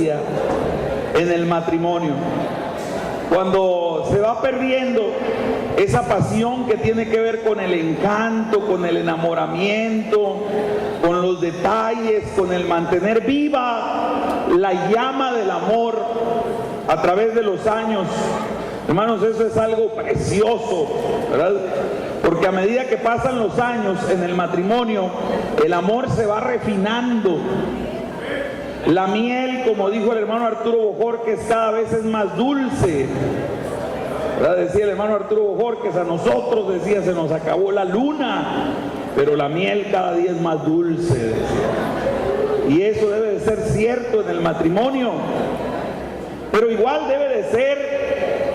en el matrimonio. Cuando se va perdiendo esa pasión que tiene que ver con el encanto, con el enamoramiento, con los detalles, con el mantener viva la llama del amor a través de los años. Hermanos, eso es algo precioso, ¿verdad? Porque a medida que pasan los años en el matrimonio, el amor se va refinando. La miel, como dijo el hermano Arturo Bojorquez, cada vez es más dulce, ¿verdad? Decía el hermano Arturo Bojorquez, a nosotros, decía, se nos acabó la luna, pero la miel cada día es más dulce, decía. Y eso debe de ser cierto en el matrimonio, pero igual debe de ser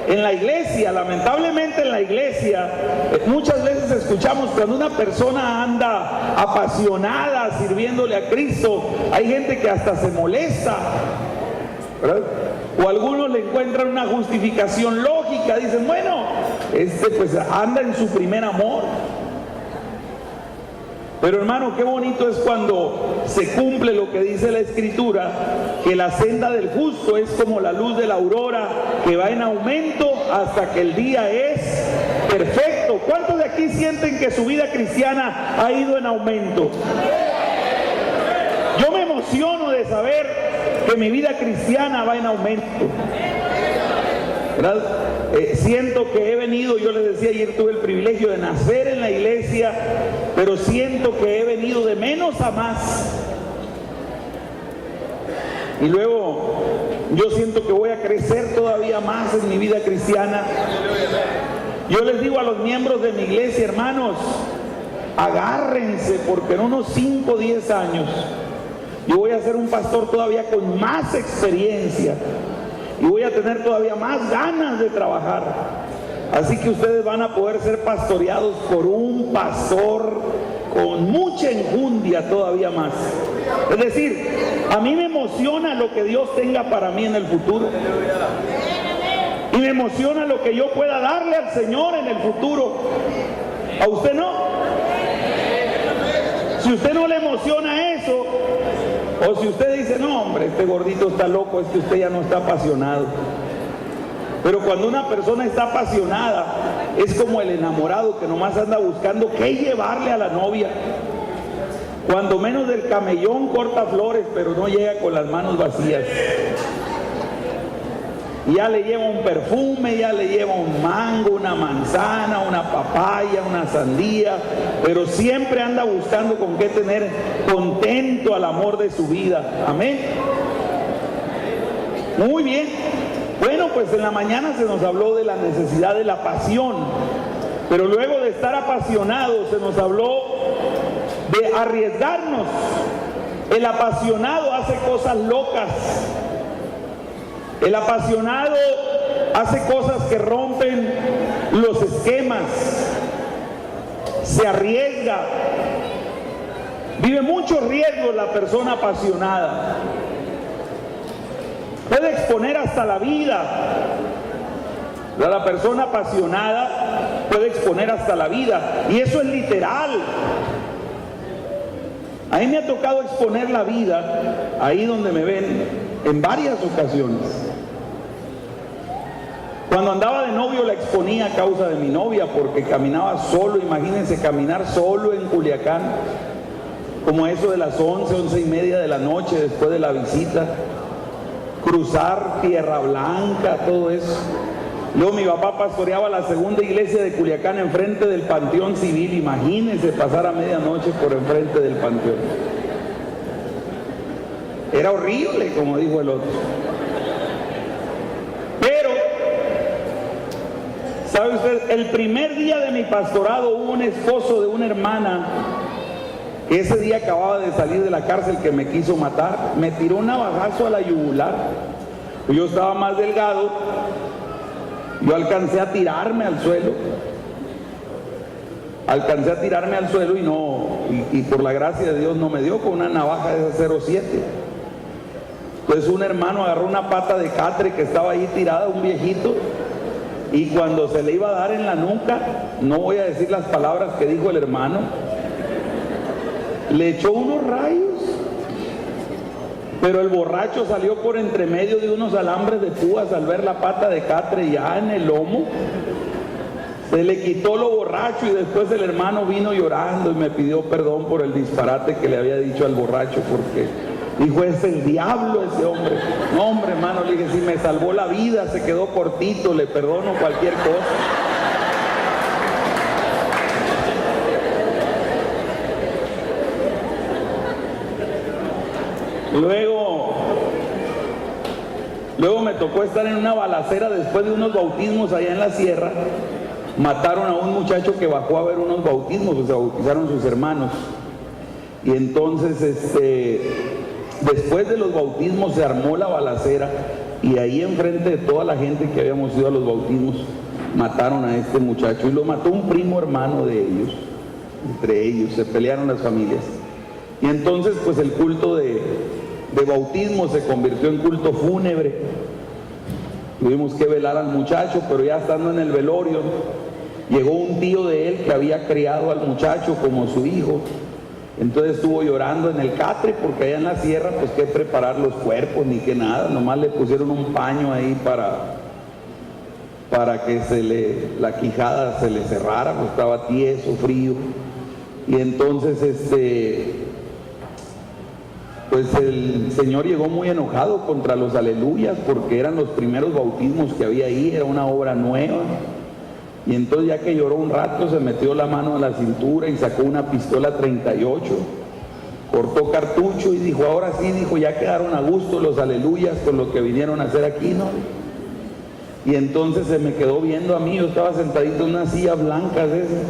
en la iglesia. Lamentablemente en la iglesia muchas veces escuchamos cuando una persona anda apasionada sirviéndole a Cristo, hay gente que hasta se molesta, ¿verdad? O algunos le encuentran una justificación lógica, dicen, bueno, pues anda en su primer amor. Pero hermano, qué bonito es cuando se cumple lo que dice la Escritura, que la senda del justo es como la luz de la aurora, que va en aumento hasta que el día es perfecto. ¿Cuántos de aquí sienten que su vida cristiana ha ido en aumento? Yo me emociono de saber que mi vida cristiana va en aumento, ¿verdad? Siento que he venido, yo les decía ayer, tuve el privilegio de nacer en la iglesia, pero siento que he venido de menos a más. Y luego yo siento que voy a crecer todavía más en mi vida cristiana. Yo les digo a los miembros de mi iglesia, hermanos, agárrense, porque en unos 5 o 10 años yo voy a ser un pastor todavía con más experiencia y voy a tener todavía más ganas de trabajar. Así que ustedes van a poder ser pastoreados por un pastor con mucha enjundia todavía más. Es decir, a mí me emociona lo que Dios tenga para mí en el futuro. Y me emociona lo que yo pueda darle al Señor en el futuro. ¿A usted no? Si usted no le emociona eso, o si usted dice, no hombre, este gordito está loco, es que usted ya no está apasionado. Pero cuando una persona está apasionada, es como el enamorado que nomás anda buscando qué llevarle a la novia. Cuando menos del camellón corta flores, pero no llega con las manos vacías. Ya le lleva un perfume, ya le lleva un mango, una manzana, una papaya, una sandía, pero siempre anda buscando con qué tener contento al amor de su vida. Amén. Muy bien. Bueno, pues en la mañana se nos habló de la necesidad de la pasión, pero luego de estar apasionados se nos habló de arriesgarnos. El apasionado hace cosas locas. El apasionado hace cosas que rompen los esquemas, se arriesga, vive muchos riesgos la persona apasionada, puede exponer hasta la vida. La persona apasionada puede exponer hasta la vida, y eso es literal. A mí me ha tocado exponer la vida, ahí donde me ven, en varias ocasiones. Cuando andaba de novio la exponía a causa de mi novia, porque caminaba solo. Imagínense caminar solo en Culiacán, como eso de las 11, 11:30 de la noche después de la visita, cruzar Tierra Blanca, todo eso. Luego mi papá pastoreaba la segunda iglesia de Culiacán enfrente del Panteón Civil. Imagínense pasar a medianoche por enfrente del Panteón. Era horrible, como dijo el otro. Pero, ¿sabe usted? El primer día de mi pastorado hubo un esposo de una hermana que ese día acababa de salir de la cárcel, que me quiso matar. Me tiró un navajazo a la yugular. Yo estaba más delgado. Yo alcancé a tirarme al suelo. Y por la gracia de Dios no me dio con una navaja de esa 07. Entonces un hermano agarró una pata de catre que estaba ahí tirada, un viejito, y cuando se le iba a dar en la nuca, no voy a decir las palabras que dijo el hermano, le echó unos rayos Pero el borracho salió por entre medio de unos alambres de púas al ver la pata de catre ya en el lomo. Se le quitó lo borracho y después el hermano vino llorando y me pidió perdón por el disparate que le había dicho al borracho, porque dijo, es el diablo ese hombre. No, hombre, hermano, le dije, si me salvó la vida, se quedó cortito, le perdono cualquier cosa. Luego me tocó estar en una balacera después de unos bautismos allá en la sierra. Mataron a un muchacho que bajó a ver unos bautismos, pues se bautizaron sus hermanos. Y entonces, después de los bautismos se armó la balacera y ahí enfrente de toda la gente que habíamos ido a los bautismos, mataron a este muchacho y lo mató un primo hermano de ellos. Entre ellos, se pelearon las familias. Y entonces, pues el culto de bautismo se convirtió en culto fúnebre. Tuvimos que velar al muchacho, pero ya estando en el velorio, llegó un tío de él que había criado al muchacho como su hijo. Entonces estuvo llorando en el catre, porque allá en la sierra, pues que preparar los cuerpos ni que nada, nomás le pusieron un paño ahí para que la quijada se le cerrara, pues estaba tieso, frío. Y entonces pues el Señor llegó muy enojado contra los aleluyas, porque eran los primeros bautismos que había ahí, era una obra nueva. Y entonces, ya que lloró un rato, se metió la mano a la cintura y sacó una pistola 38, cortó cartucho y dijo, ahora sí, dijo, ya quedaron a gusto los aleluyas con lo que vinieron a hacer aquí, ¿no? Y entonces se me quedó viendo a mí, yo estaba sentadito en una silla blanca de esas.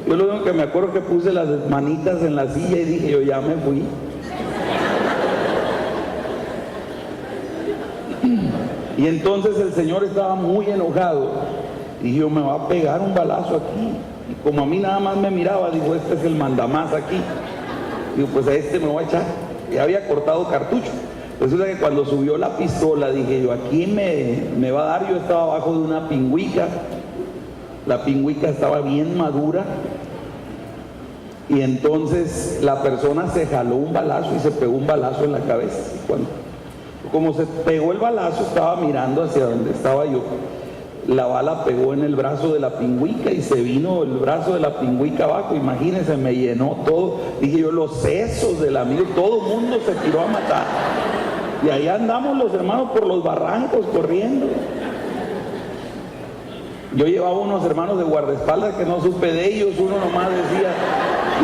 Yo lo único que me acuerdo que puse las manitas en la silla y dije, yo ya me fui. Y entonces el Señor estaba muy enojado y dijo, me va a pegar un balazo aquí. Y como a mí nada más me miraba, dijo, este es el mandamás aquí. Digo, pues a este me voy a echar. Ya había cortado cartucho. Resulta que cuando subió la pistola, dije yo, aquí me va a dar. Yo estaba abajo de una pingüica. La pingüica estaba bien madura. Y entonces la persona se jaló un balazo y se pegó un balazo en la cabeza. Como se pegó el balazo, estaba mirando hacia donde estaba yo. La bala pegó en el brazo de la pingüica y se vino el brazo de la pingüica abajo. Imagínense, me llenó todo. Dije yo, los sesos del amigo, todo el mundo se tiró a matar. Y ahí andamos los hermanos por los barrancos corriendo. Yo llevaba unos hermanos de guardaespaldas que no supe de ellos. Uno nomás decía,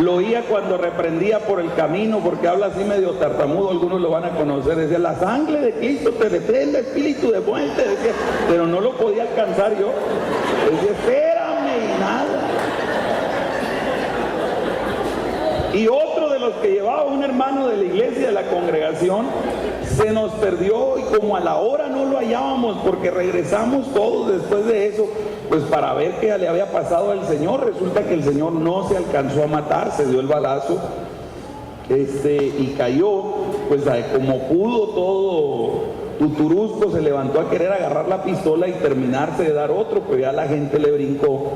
lo oía cuando reprendía por el camino, porque habla así medio tartamudo, algunos lo van a conocer. Decía, la sangre de Cristo te reprende, espíritu de muerte, decía, pero no lo podía alcanzar yo. Decía, espérame, y nada. Y otro de los que llevaba, un hermano de la iglesia, de la congregación, se nos perdió y como a la hora no lo hallábamos, porque regresamos todos después de eso, pues para ver qué le había pasado al Señor. Resulta que el Señor no se alcanzó a matar, se dio el balazo y cayó, pues como pudo, todo tuturusco, se levantó a querer agarrar la pistola y terminarse de dar otro, pero ya la gente le brincó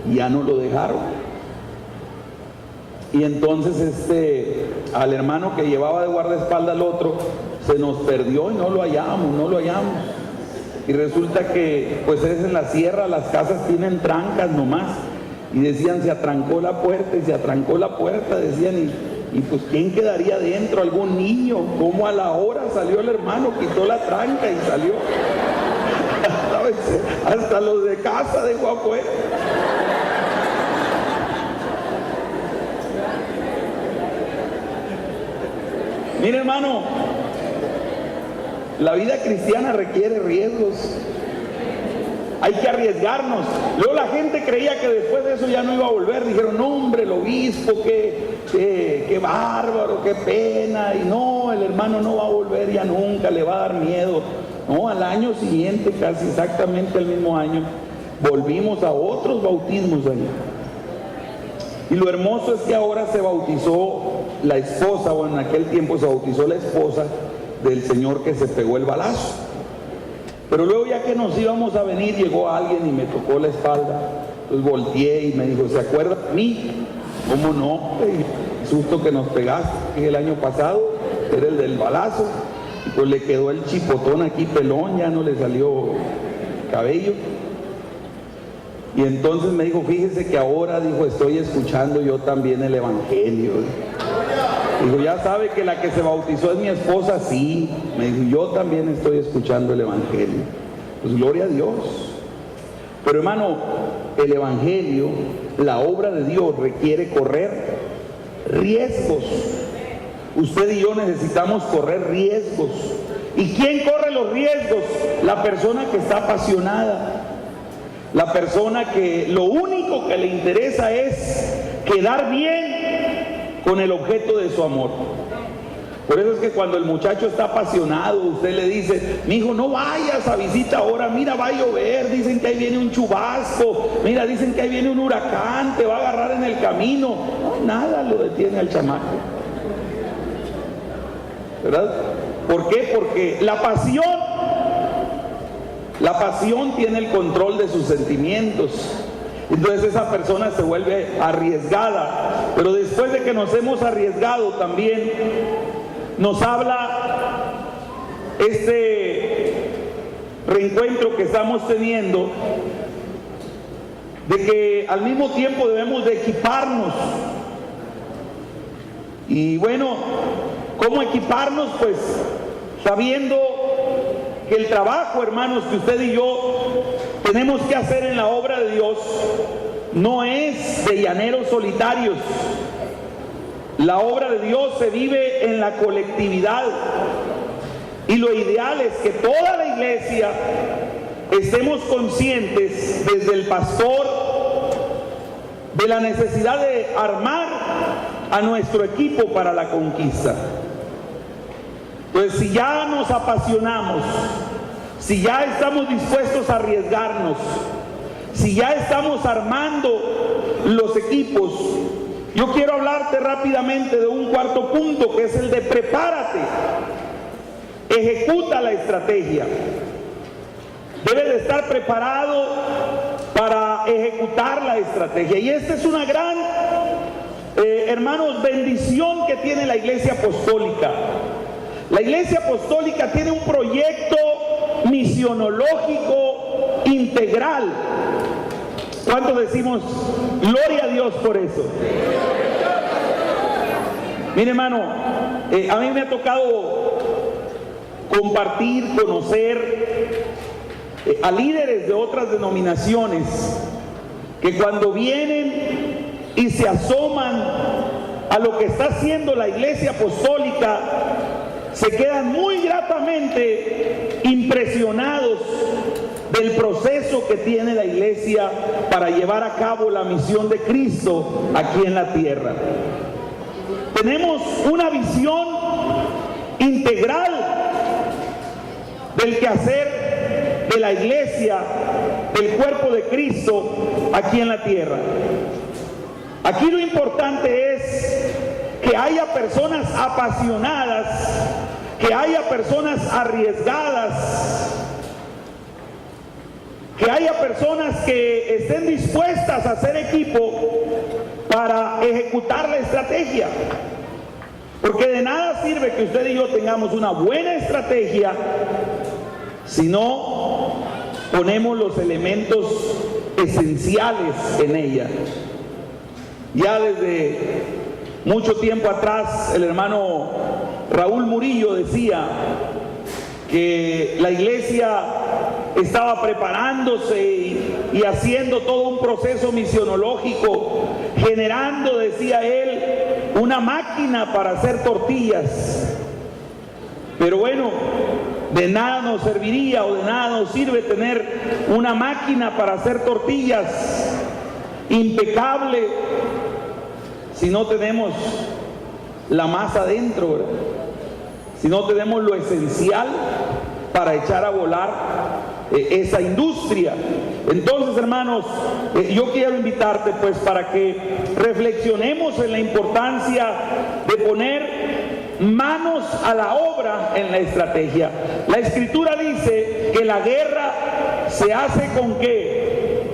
y ya no lo dejaron. Y entonces al hermano que llevaba de guardaespaldas al otro, se nos perdió y no lo hallamos. Y resulta que pues es en la sierra, las casas tienen trancas nomás. Y decían, se atrancó la puerta y se atrancó la puerta, decían, y pues ¿quién quedaría dentro? ¿Algún niño? ¿Cómo a la hora salió el hermano, quitó la tranca y salió? Hasta los de casa dejó afuera. Mire, hermano, la vida cristiana requiere riesgos. Hay que arriesgarnos. Luego la gente creía que después de eso ya no iba a volver. Dijeron, no, hombre, el obispo, qué bárbaro, qué pena. Y no, el hermano no va a volver ya nunca, le va a dar miedo. No, al año siguiente, casi exactamente el mismo año, volvimos a otros bautismos allá. Y lo hermoso es que ahora se bautizó la esposa, o en aquel tiempo se bautizó la esposa del señor que se pegó el balazo. Pero luego, ya que nos íbamos a venir, llegó alguien y me tocó la espalda. Entonces volteé y me dijo, ¿se acuerda de mí? ¿Cómo no? El susto que nos pegaste el año pasado era el del balazo. pues le quedó el chipotón aquí pelón, ya no le salió cabello. Y entonces me dijo, fíjese que ahora, dijo, estoy escuchando yo también el evangelio. Digo, ya sabe que la que se bautizó es mi esposa, sí. Me dijo, yo también estoy escuchando el evangelio. Pues gloria a Dios. Pero hermano, el evangelio, la obra de Dios requiere correr riesgos. Usted y yo necesitamos correr riesgos. ¿Y quién corre los riesgos? La persona que está apasionada. La persona que lo único que le interesa es quedar bien con el objeto de su amor. Por eso es que cuando el muchacho está apasionado, usted le dice, mi hijo, no vayas a visita ahora, mira, va a llover, dicen que ahí viene un chubasco, mira, dicen que ahí viene un huracán, te va a agarrar en el camino. No, nada lo detiene al chamaco, ¿verdad? ¿Por qué? Porque la pasión tiene el control de sus sentimientos. Entonces esa persona se vuelve arriesgada. Pero después de que nos hemos arriesgado también, nos habla este reencuentro que estamos teniendo, de que al mismo tiempo debemos de equiparnos. Y bueno, ¿cómo equiparnos? Pues sabiendo que el trabajo, hermanos, que usted y yo tenemos que hacer en la obra de Dios no es de llaneros solitarios. La obra de Dios se vive en la colectividad, y lo ideal es que toda la iglesia estemos conscientes, desde el pastor, de la necesidad de armar a nuestro equipo para la conquista. Pues si ya nos apasionamos, si ya estamos dispuestos a arriesgarnos, si ya estamos armando los equipos, yo quiero hablarte rápidamente de un cuarto punto, que es el de prepárate, ejecuta la estrategia. Debes de estar preparado para ejecutar la estrategia. Y esta es una gran, hermanos, bendición que tiene la Iglesia Apostólica. La Iglesia Apostólica tiene un proyecto misionológico integral. ¿Cuántos decimos gloria a Dios por eso? Mire, hermano, a mí me ha tocado compartir, conocer a líderes de otras denominaciones que cuando vienen y se asoman a lo que está haciendo la Iglesia Apostólica, se quedan muy gratamente impresionados del proceso que tiene la iglesia para llevar a cabo la misión de Cristo aquí en la tierra. Tenemos una visión integral del quehacer de la iglesia, del cuerpo de Cristo aquí en la tierra. Aquí lo importante es que haya personas apasionadas, que haya personas arriesgadas, que haya personas que estén dispuestas a hacer equipo para ejecutar la estrategia. Porque de nada sirve que usted y yo tengamos una buena estrategia si no ponemos los elementos esenciales en ella. Ya desde mucho tiempo atrás el hermano Raúl Murillo decía que la iglesia estaba preparándose y haciendo todo un proceso misionológico, generando, decía él, una máquina para hacer tortillas. Pero bueno, de nada nos serviría o de nada nos sirve tener una máquina para hacer tortillas impecable si no tenemos la masa adentro, ¿verdad? Si no tenemos lo esencial para echar a volar esa industria. Entonces, hermanos, yo quiero invitarte pues para que reflexionemos en la importancia de poner manos a la obra en la estrategia. La Escritura dice que la guerra se hace ¿con qué?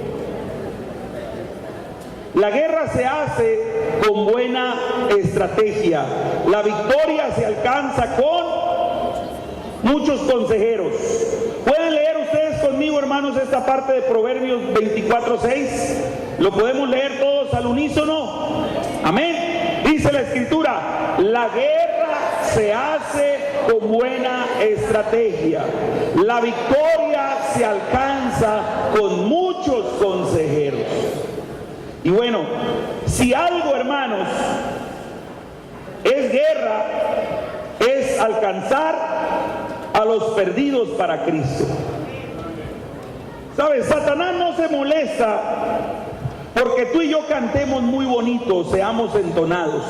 La guerra se hace con buena estrategia. La victoria se alcanza muchos consejeros. ¿Pueden leer ustedes conmigo, hermanos, esta parte de Proverbios 24:6? ¿Lo podemos leer todos al unísono? Amén. Dice la Escritura: la guerra se hace con buena estrategia, la victoria se alcanza con muchos consejeros. Y bueno, si algo, hermanos, es guerra, es alcanzar a los perdidos para Cristo. ¿Sabes? Satanás no se molesta porque tú y yo cantemos muy bonito, seamos entonados.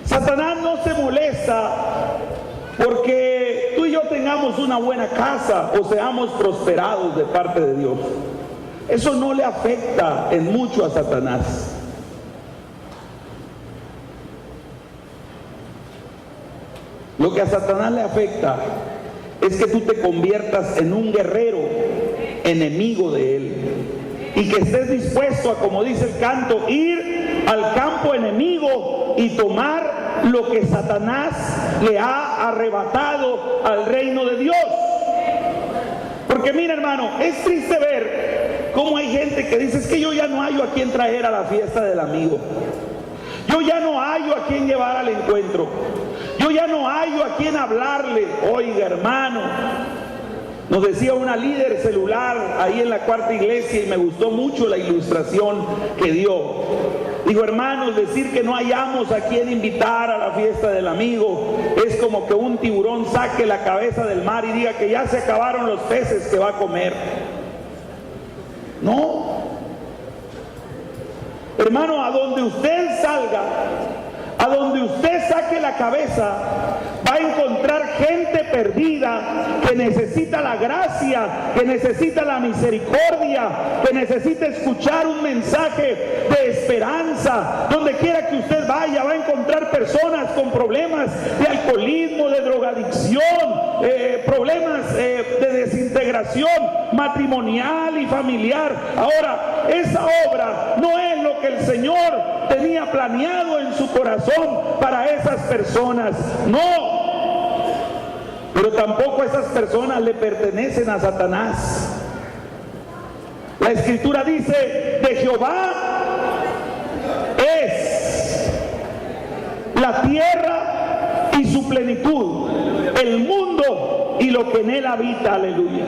Satanás no se molesta porque tú y yo tengamos una buena casa o seamos prosperados de parte de Dios. Eso no le afecta en mucho a Satanás. Lo que a Satanás le afecta es que tú te conviertas en un guerrero enemigo de él y que estés dispuesto a, como dice el canto, ir al campo enemigo y tomar lo que Satanás le ha arrebatado al reino de Dios. Porque mira, hermano, es triste ver cómo hay gente que dice: es que yo ya no hallo a quien traer a la fiesta del amigo, yo ya no hallo a quien llevar al encuentro, yo ya no hallo a quien hablarle. Oiga, hermano, nos decía una líder celular ahí en la Cuarta Iglesia, y me gustó mucho la ilustración que dio. Digo, hermanos, decir que no hallamos a quien invitar a la fiesta del amigo es como que un tiburón saque la cabeza del mar y diga que ya se acabaron los peces que va a comer. No, hermano, a donde usted salga, a donde usted saque la cabeza, va a encontrar gente perdida que necesita la gracia, que necesita la misericordia, que necesita escuchar un mensaje de esperanza. Donde quiera que usted vaya, va a encontrar personas con problemas de alcoholismo, de drogadicción, problemas de desintegración matrimonial y familiar. Ahora, esa obra no es lo que el Señor tenía planeado en su corazón para esas personas, no. Pero tampoco esas personas le pertenecen a Satanás. La Escritura dice: de Jehová es la tierra y su plenitud, el mundo y lo que en él habita. Aleluya.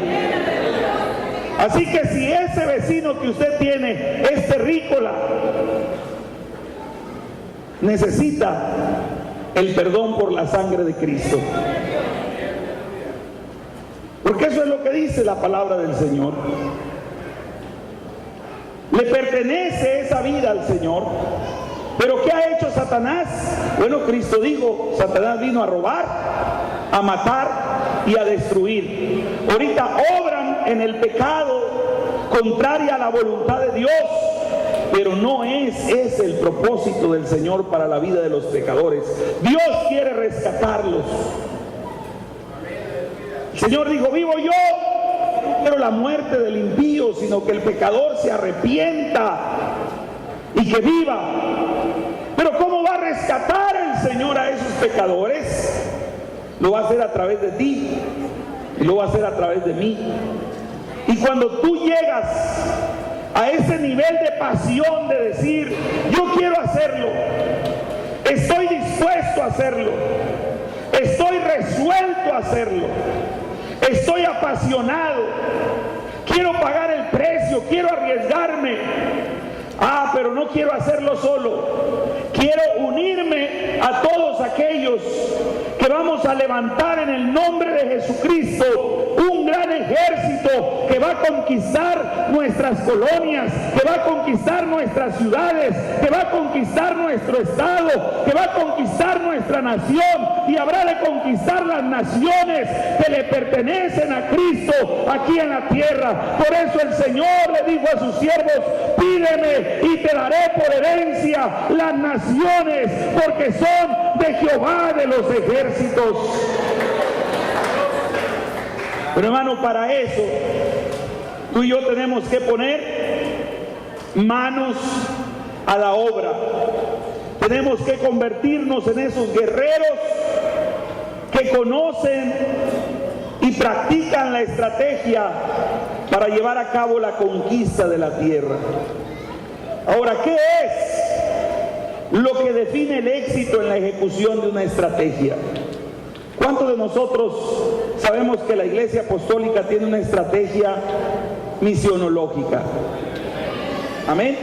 Así que si ese vecino que usted tiene es terrícola, necesita el perdón por la sangre de Cristo. Porque eso es lo que dice la palabra del Señor. Le pertenece esa vida al Señor. Pero ¿qué ha hecho Satanás? Bueno, Cristo dijo: Satanás vino a robar, a matar y a destruir. Ahorita obran en el pecado contraria a la voluntad de Dios, pero no es ese el propósito del Señor para la vida de los pecadores. Dios quiere rescatarlos. El Señor dijo: vivo yo, no quiero la muerte del impío, sino que el pecador se arrepienta y que viva. Pero ¿cómo va a rescatar el Señor a esos pecadores? Lo va a hacer a través de ti y lo va a hacer a través de mí. Y cuando tú llegas a ese nivel de pasión de decir: yo quiero hacerlo, estoy dispuesto a hacerlo, estoy resuelto a hacerlo, estoy apasionado, quiero pagar el precio, quiero arriesgarme. Pero no quiero hacerlo solo, quiero unirme a todos aquellos que vamos a levantar en el nombre de Jesucristo un gran ejército que va a conquistar nuestras colonias, que va a conquistar nuestras ciudades, que va a conquistar nuestro estado, que va a conquistar nuestra nación, y habrá de conquistar las naciones que le pertenecen a Cristo aquí en la tierra. Por eso el Señor le dijo a sus siervos: pídeme y te daré por herencia las naciones, porque son de Jehová de los ejércitos. Pero hermano, para eso tú y yo tenemos que poner manos a la obra. Tenemos que convertirnos en esos guerreros que conocen y practican la estrategia para llevar a cabo la conquista de la tierra. Ahora, ¿qué es lo que define el éxito en la ejecución de una estrategia? ¿Cuántos de nosotros sabemos que la Iglesia Apostólica tiene una estrategia misionológica? Amén.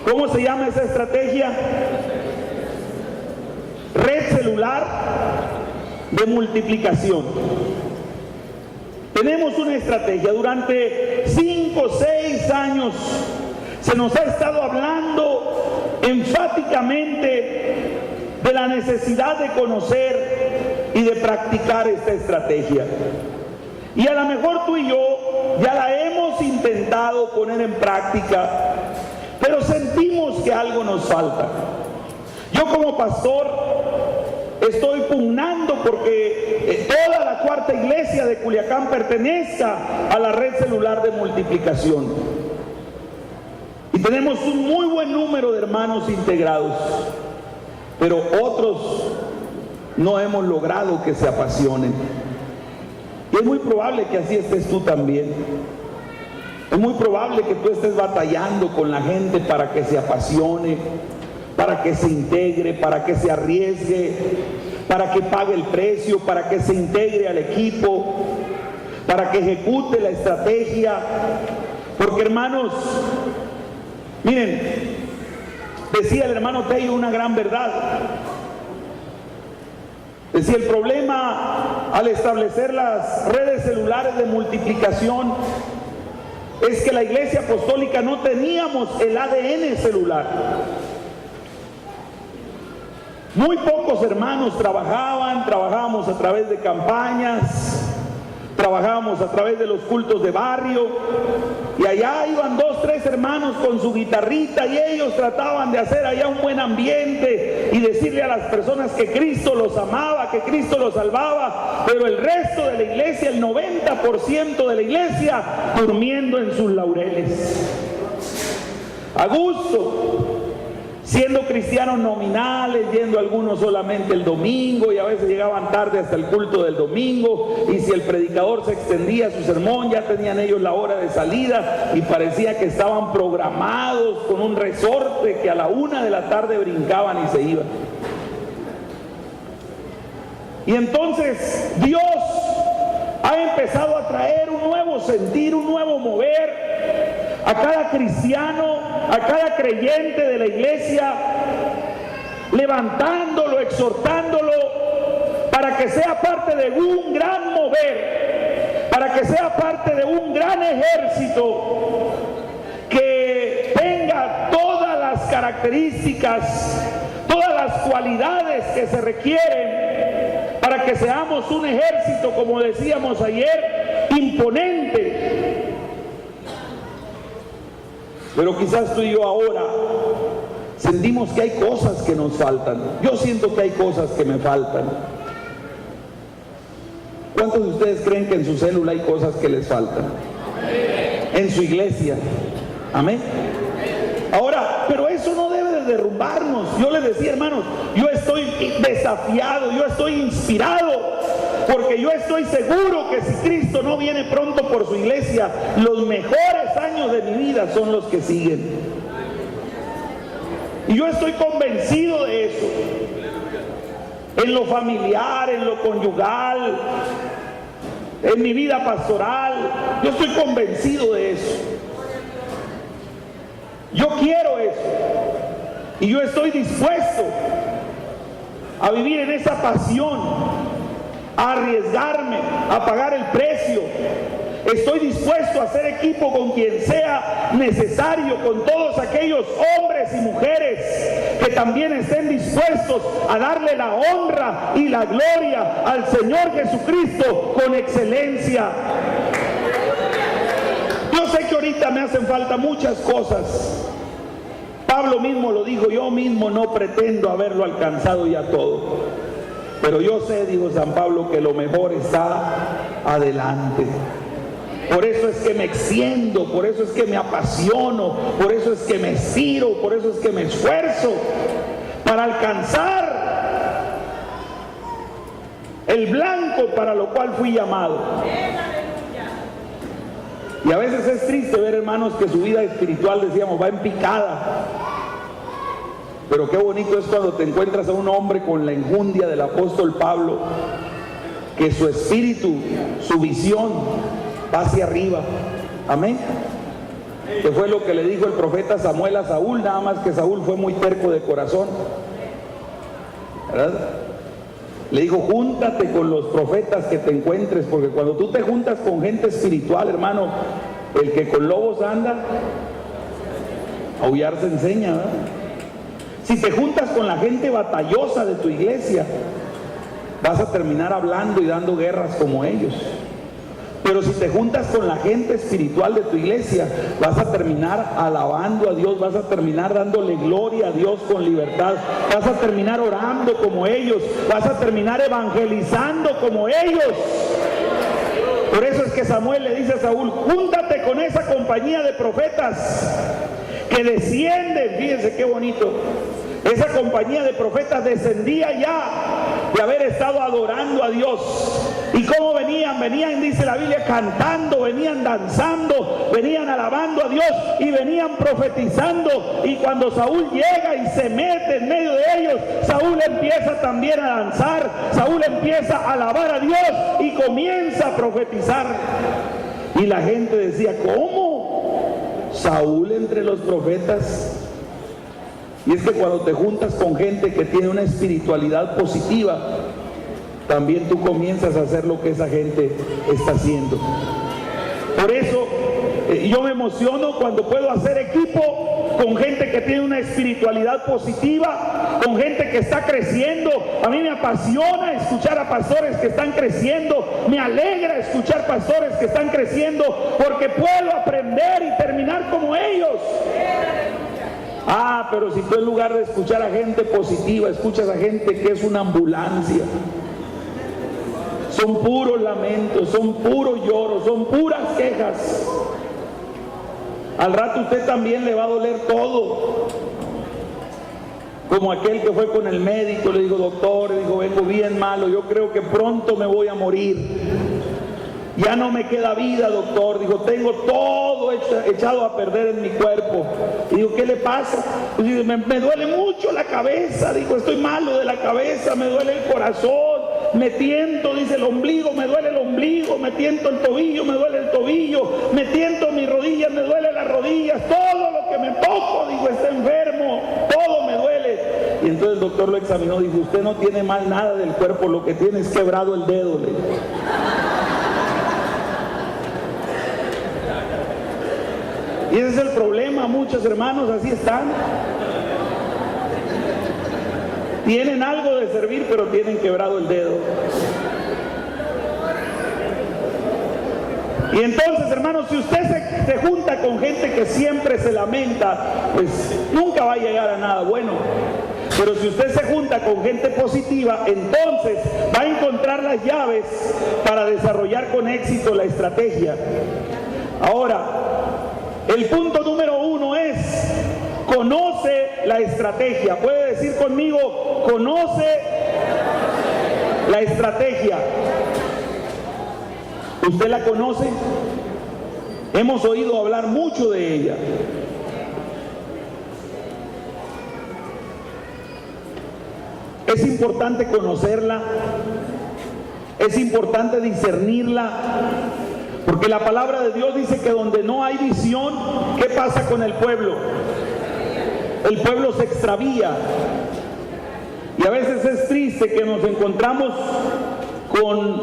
¿Cómo se llama esa estrategia? Red celular de multiplicación. Tenemos una estrategia. Durante 5 o 6 años se nos ha estado hablando enfáticamente de la necesidad de conocer y de practicar esta estrategia. Y a lo mejor tú y yo ya la hemos intentado poner en práctica, pero sentimos que algo nos falta. Yo como pastor estoy pugnando porque toda la cuarta iglesia de Culiacán pertenezca a la red celular de multiplicación. Y tenemos un muy buen número de hermanos integrados, pero otros no hemos logrado que se apasionen. Y es muy probable que así estés tú también. Es muy probable que tú estés batallando con la gente para que se apasione, para que se integre, para que se arriesgue, para que pague el precio, para que se integre al equipo, para que ejecute la estrategia. Porque, hermanos, miren, decía el hermano Tello una gran verdad. Decía, el problema al establecer las redes celulares de multiplicación es que la Iglesia Apostólica no teníamos el ADN celular. Muy pocos hermanos trabajábamos a través de campañas, trabajábamos a través de los cultos de barrio, y allá iban 2 o 3 hermanos con su guitarrita y ellos trataban de hacer allá un buen ambiente y decirle a las personas que Cristo los amaba, que Cristo los salvaba, pero el resto de la iglesia, el 90% de la iglesia, durmiendo en sus laureles, a gusto, siendo cristianos nominales, yendo algunos solamente el domingo, y a veces llegaban tarde hasta el culto del domingo, y si el predicador se extendía su sermón, ya tenían ellos la hora de salida y parecía que estaban programados con un resorte que a la 1 de la tarde brincaban y se iban. Y entonces Dios ha empezado a traer un nuevo sentir, un nuevo mover a cada cristiano, a cada creyente de la iglesia, levantándolo, exhortándolo, para que sea parte de un gran mover, para que sea parte de un gran ejército que tenga todas las características, todas las cualidades que se requieren para que seamos un ejército, como decíamos ayer, imponente. Pero quizás tú y yo ahora sentimos que hay cosas que nos faltan. Yo siento que hay cosas que me faltan. ¿Cuántos de ustedes creen que en su célula hay cosas que les faltan? En su iglesia. Amén. Ahora, pero eso no debe de derrumbarnos. Yo les decía, hermanos, yo estoy desafiado, yo estoy inspirado, porque yo estoy seguro que si Cristo no viene pronto por su iglesia, los mejores años de mi vida son los que siguen. Y yo estoy convencido de eso. En lo familiar, en lo conyugal, en mi vida pastoral, yo estoy convencido de eso. Yo quiero eso. Y yo estoy dispuesto a vivir en esa pasión, a arriesgarme, a pagar el precio. Estoy dispuesto a hacer equipo con quien sea necesario, con todos aquellos hombres y mujeres que también estén dispuestos a darle la honra y la gloria al Señor Jesucristo con excelencia. Yo sé que ahorita me hacen falta muchas cosas. Pablo mismo lo dijo, yo mismo no pretendo haberlo alcanzado ya todo. Pero yo sé, dijo San Pablo, que lo mejor está adelante. Por eso es que me extiendo, por eso es que me apasiono, por eso es que me estiro, por eso es que me esfuerzo para alcanzar el blanco para lo cual fui llamado. Y a veces es triste ver, hermanos, que su vida espiritual, decíamos, va en picada. Pero qué bonito es cuando te encuentras a un hombre con la enjundia del apóstol Pablo, que su espíritu, su visión va hacia arriba. Amén. Que fue lo que le dijo el profeta Samuel a Saúl, nada más que Saúl fue muy terco de corazón, ¿verdad? Le dijo, júntate con los profetas que te encuentres, porque cuando tú te juntas con gente espiritual, hermano, el que con lobos anda, aullar se enseña, ¿verdad? Si te juntas con la gente batallosa de tu iglesia, vas a terminar hablando y dando guerras como ellos. Pero si te juntas con la gente espiritual de tu iglesia, vas a terminar alabando a Dios, vas a terminar dándole gloria a Dios con libertad, vas a terminar orando como ellos, vas a terminar evangelizando como ellos. Por eso es que Samuel le dice a Saúl, júntate con esa compañía de profetas que descienden. Fíjense qué bonito. Esa compañía de profetas descendía ya de haber estado adorando a Dios. ¿Y cómo venían? Venían, dice la Biblia, cantando, venían danzando, venían alabando a Dios y venían profetizando. Y cuando Saúl llega y se mete en medio de ellos, Saúl empieza también a danzar, Saúl empieza a alabar a Dios y comienza a profetizar. Y la gente decía, ¿cómo? ¿Saúl entre los profetas? Y es que cuando te juntas con gente que tiene una espiritualidad positiva, también tú comienzas a hacer lo que esa gente está haciendo. Por eso yo me emociono cuando puedo hacer equipo con gente que tiene una espiritualidad positiva, con gente que está creciendo. A mí me apasiona escuchar a pastores que están creciendo, me alegra escuchar pastores que están creciendo, porque puedo aprender y terminar como ellos. Ah, pero si tú en lugar de escuchar a gente positiva, escuchas a gente que es una ambulancia, son puros lamentos, son puros lloros, son puras quejas, al rato usted también le va a doler todo. Como aquel que fue con el médico, le dijo, doctor, le dijo, vengo bien malo, yo creo que pronto me voy a morir. Ya no me queda vida, doctor. Dijo, tengo todo echado a perder en mi cuerpo. Y digo, ¿qué le pasa? Pues dice, me duele mucho la cabeza. Dijo, estoy malo de la cabeza, me duele el corazón, me tiento, dice, el ombligo, me duele el ombligo, me tiento el tobillo, me duele el tobillo, me tiento mis rodillas, me duele las rodillas, todo lo que me toco, dijo, está enfermo, todo me duele. Y entonces el doctor lo examinó, dijo, usted no tiene mal nada del cuerpo, lo que tiene es quebrado el dedo, le dijo. Y ese es el problema, muchos hermanos así están. Tienen algo de servir, pero tienen quebrado el dedo. Y entonces, hermanos, si usted se junta con gente que siempre se lamenta, pues nunca va a llegar a nada bueno. Pero si usted se junta con gente positiva, entonces va a encontrar las llaves para desarrollar con éxito la estrategia. Ahora, el punto número 1 es, conoce la estrategia. Puede decir conmigo, conoce la estrategia. ¿Usted la conoce? Hemos oído hablar mucho de ella. Es importante conocerla, es importante discernirla, porque la palabra de Dios dice que donde no hay visión, ¿qué pasa con el pueblo? El pueblo se extravía. Y a veces es triste que nos encontramos con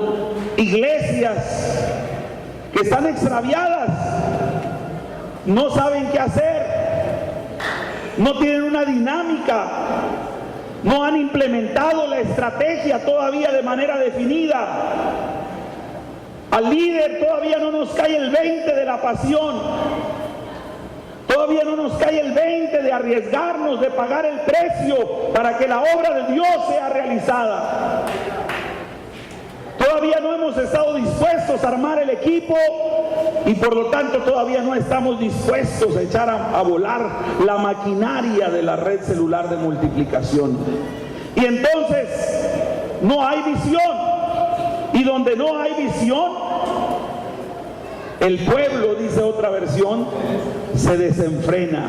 iglesias que están extraviadas, no saben qué hacer, no tienen una dinámica, no han implementado la estrategia todavía de manera definida. Al líder todavía no nos cae el 20 de la pasión, todavía no nos cae el 20 de arriesgarnos, de pagar el precio para que la obra de Dios sea realizada. Todavía no hemos estado dispuestos a armar el equipo y por lo tanto todavía no estamos dispuestos a echar a volar la maquinaria de la red celular de multiplicación. Y entonces no hay visión. Y donde no hay visión, el pueblo, dice otra versión, se desenfrena.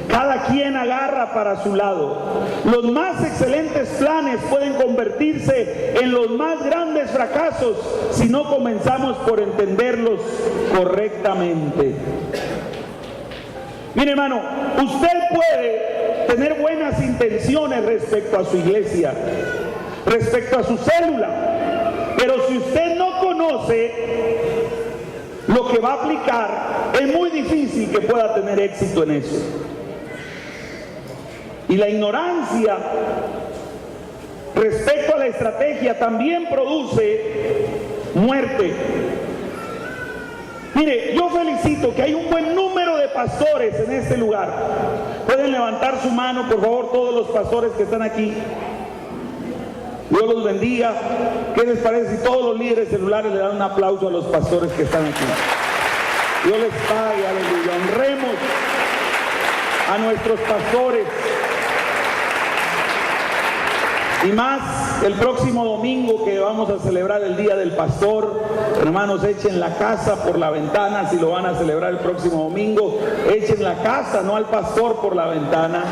Cada quien agarra para su lado. Los más excelentes planes pueden convertirse en los más grandes fracasos si no comenzamos por entenderlos correctamente. Mire, hermano, usted puede tener buenas intenciones respecto a su iglesia, respecto a su célula, pero si usted no conoce lo que va a aplicar, es muy difícil que pueda tener éxito en eso. Y la ignorancia respecto a la estrategia también produce muerte. Mire, yo felicito que hay un buen número de pastores en este lugar. Pueden levantar su mano, por favor, todos los pastores que están aquí. Dios los bendiga. ¿Qué les parece si todos los líderes celulares le dan un aplauso a los pastores que están aquí? Dios les pague, aleluya. Honremos a nuestros pastores. Y más el próximo domingo que vamos a celebrar el Día del Pastor. Hermanos, echen la casa por la ventana. Si lo van a celebrar el próximo domingo, echen la casa, no al pastor, por la ventana.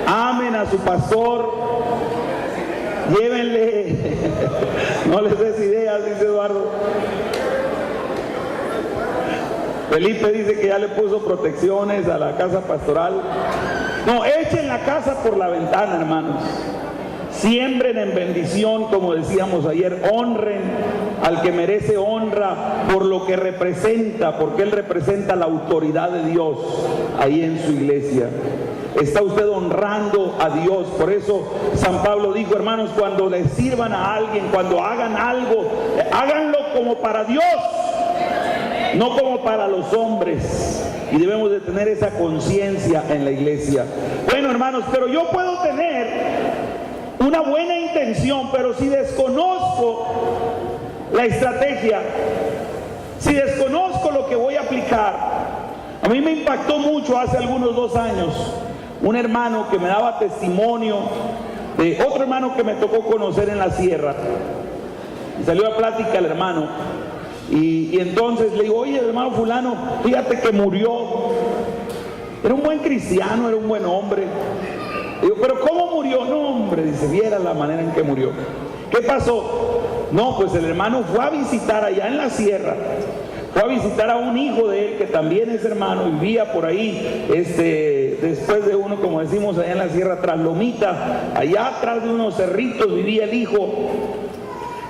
Amen a su pastor. Llévenle. No les des ideas, dice Eduardo. Felipe dice que ya le puso protecciones a la casa pastoral. No, echen la casa por la ventana, hermanos. Siembren en bendición, como decíamos ayer. Honren al que merece honra por lo que representa, porque él representa la autoridad de Dios ahí en su iglesia. Está usted honrando a Dios. Por eso San Pablo dijo, hermanos, cuando le sirvan a alguien, cuando hagan algo, háganlo como para Dios, no como para los hombres. Y debemos de tener esa conciencia en la iglesia. Bueno, hermanos, pero yo puedo tener una buena intención, pero si desconozco la estrategia, si desconozco lo que voy a aplicar. A mí me impactó mucho hace algunos 2 años un hermano que me daba testimonio de otro hermano que me tocó conocer en la sierra. Y salió a plática el hermano. Y entonces le digo, oye, hermano fulano, fíjate que murió. Era un buen cristiano, era un buen hombre. Digo, pero ¿cómo murió? No, hombre, dice, viera la manera en que murió. ¿Qué pasó? No, pues el hermano fue a visitar allá en la sierra. Fue a visitar a un hijo de él que también es hermano, vivía por ahí, después de uno, como decimos allá en la sierra, tras Lomita, allá atrás de unos cerritos vivía el hijo.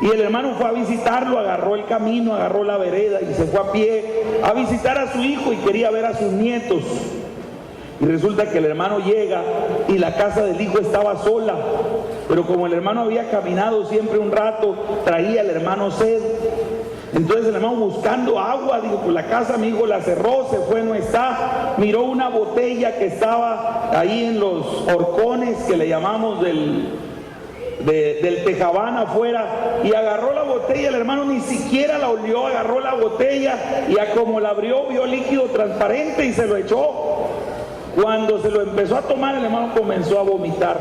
Y el hermano fue a visitarlo, agarró el camino, agarró la vereda y se fue a pie a visitar a su hijo y quería ver a sus nietos. Y resulta que el hermano llega y la casa del hijo estaba sola. Pero como el hermano había caminado siempre un rato, traía el hermano sed. Entonces el hermano buscando agua, dijo, pues la casa mi hijo la cerró, se fue, no está. Miró una botella que estaba ahí en los horcones que le llamamos del tejabán afuera, y agarró la botella. El hermano ni siquiera la olió, agarró la botella y a como la abrió vio líquido transparente y se lo echó. Cuando se lo empezó a tomar, el hermano comenzó a vomitar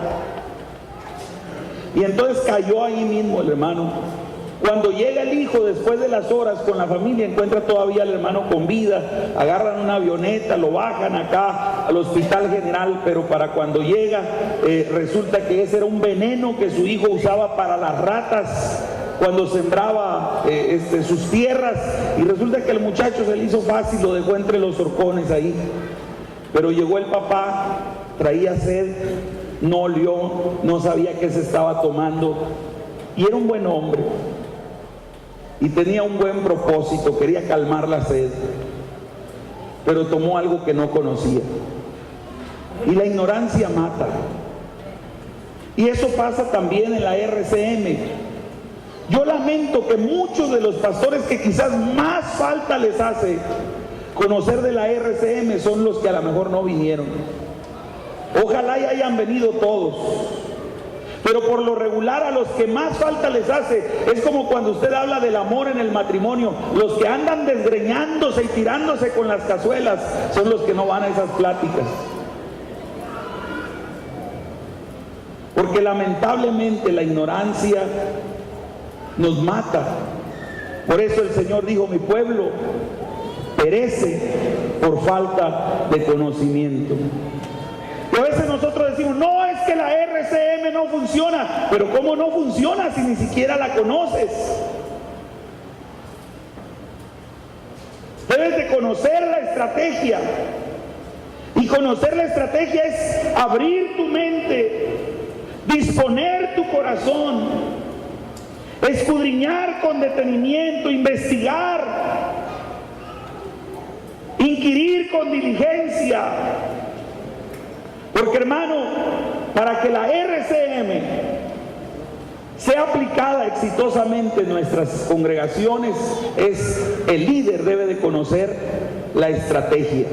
y entonces cayó ahí mismo el hermano. Cuando llega el hijo después de las horas con la familia, encuentra todavía al hermano con vida. Agarran una avioneta, lo bajan acá al hospital general, pero para cuando llega resulta que ese era un veneno que su hijo usaba para las ratas cuando sembraba sus tierras, y resulta que el muchacho se le hizo fácil, lo dejó entre los horcones ahí. Pero llegó el papá, traía sed, no olió, no sabía qué se estaba tomando, y era un buen hombre y tenía un buen propósito, quería calmar la sed, pero tomó algo que no conocía. Y la ignorancia mata. Y eso pasa también en la RCM. Yo lamento que muchos de los pastores que quizás más falta les hace conocer de la RCM son los que a lo mejor no vinieron. Ojalá y hayan venido todos, pero por lo regular a los que más falta les hace es como cuando usted habla del amor en el matrimonio. Los que andan desgreñándose y tirándose con las cazuelas son los que no van a esas pláticas. Porque lamentablemente la ignorancia nos mata. Por eso el Señor dijo: mi pueblo perece por falta de conocimiento. Y a veces nosotros decimos: no, es que la RCM no funciona. Pero ¿cómo no funciona si ni siquiera la conoces? Debes de conocer la estrategia. Y conocer la estrategia es abrir tu mente, disponer tu corazón, escudriñar con detenimiento, investigar, inquirir con diligencia. Porque, hermano, para que la RCM sea aplicada exitosamente en nuestras congregaciones, el líder debe de conocer la estrategia.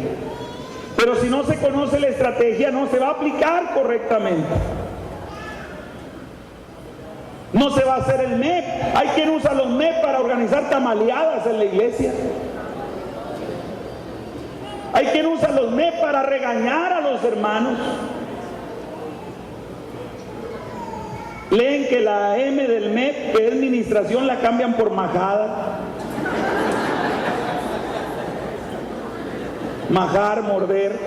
Pero si no se conoce la estrategia, no se va a aplicar correctamente. No se va a hacer el MEP. Hay quien usa los MEP para organizar tamaleadas en la iglesia. Hay quien usa los MEP para regañar a los hermanos. Leen que la M del MEP, que es administración, la cambian por majada. Majar, morder.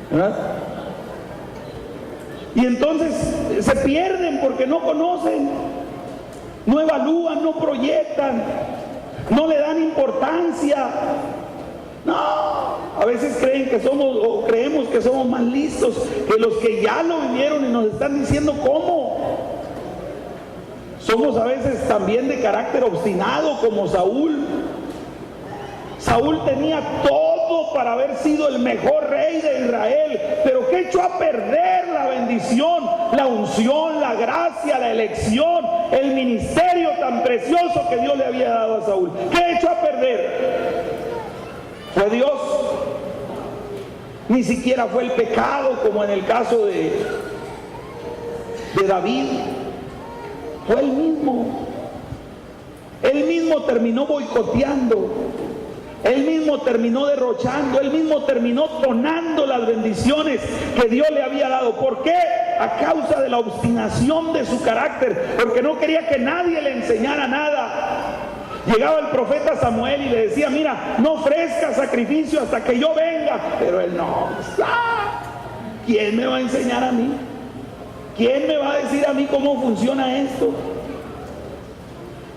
¿Verdad? Y entonces se pierden porque no conocen, no evalúan, no proyectan, no le dan importancia. No, a veces creen que somos, o creemos que somos más listos que los que ya lo vivieron y nos están diciendo cómo. Somos a veces también de carácter obstinado, como Saúl. Saúl tenía todo para haber sido el mejor rey de Israel, pero ¿qué echó a perder? La bendición, la unción, la gracia, la elección, el ministerio tan precioso que Dios le había dado a Saúl. ¿Qué echó a perder? Fue Dios. Ni siquiera fue el pecado, como en el caso de David. Fue él mismo. Él mismo terminó boicoteando. Él mismo terminó derrochando, él mismo terminó tonando las bendiciones que Dios le había dado. ¿Por qué? A causa de la obstinación de su carácter, porque no quería que nadie le enseñara nada. Llegaba el profeta Samuel y le decía: mira, no ofrezca sacrificio hasta que yo venga. Pero él no. ¿Quién me va a enseñar a mí? ¿Quién me va a decir a mí cómo funciona esto?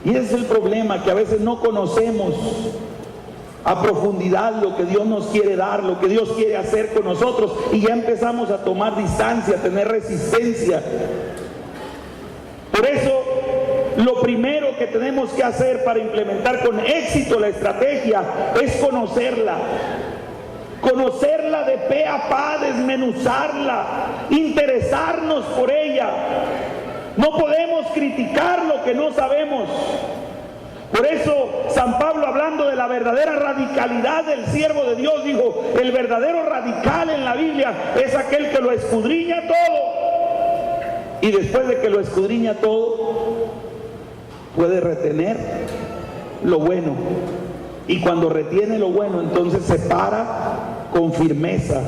Y ese es el problema, que a veces no conocemos a profundidad lo que Dios nos quiere dar, lo que Dios quiere hacer con nosotros, y ya empezamos a tomar distancia, a tener resistencia. Por eso, lo primero que tenemos que hacer para implementar con éxito la estrategia es conocerla. Conocerla de pe a pa, desmenuzarla, interesarnos por ella. No podemos criticar lo que no sabemos. Por eso San Pablo, hablando de la verdadera radicalidad del siervo de Dios, dijo: el verdadero radical en la Biblia es aquel que lo escudriña todo, y después de que lo escudriña todo, puede retener lo bueno, y cuando retiene lo bueno, entonces se para con firmeza,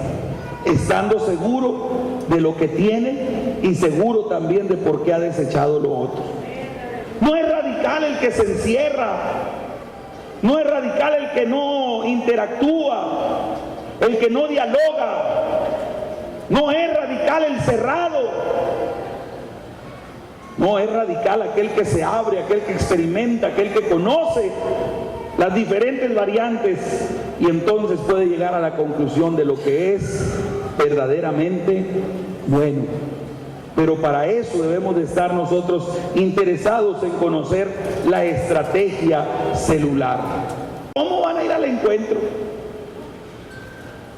estando seguro de lo que tiene y seguro también de por qué ha desechado lo otro. No es radical el que se encierra, no es radical el que no interactúa, el que no dialoga, no es radical el cerrado, no es radical aquel que se abre, aquel que experimenta, aquel que conoce las diferentes variantes y entonces puede llegar a la conclusión de lo que es verdaderamente bueno. Pero para eso debemos de estar nosotros interesados en conocer la estrategia celular. ¿Cómo van a ir al encuentro?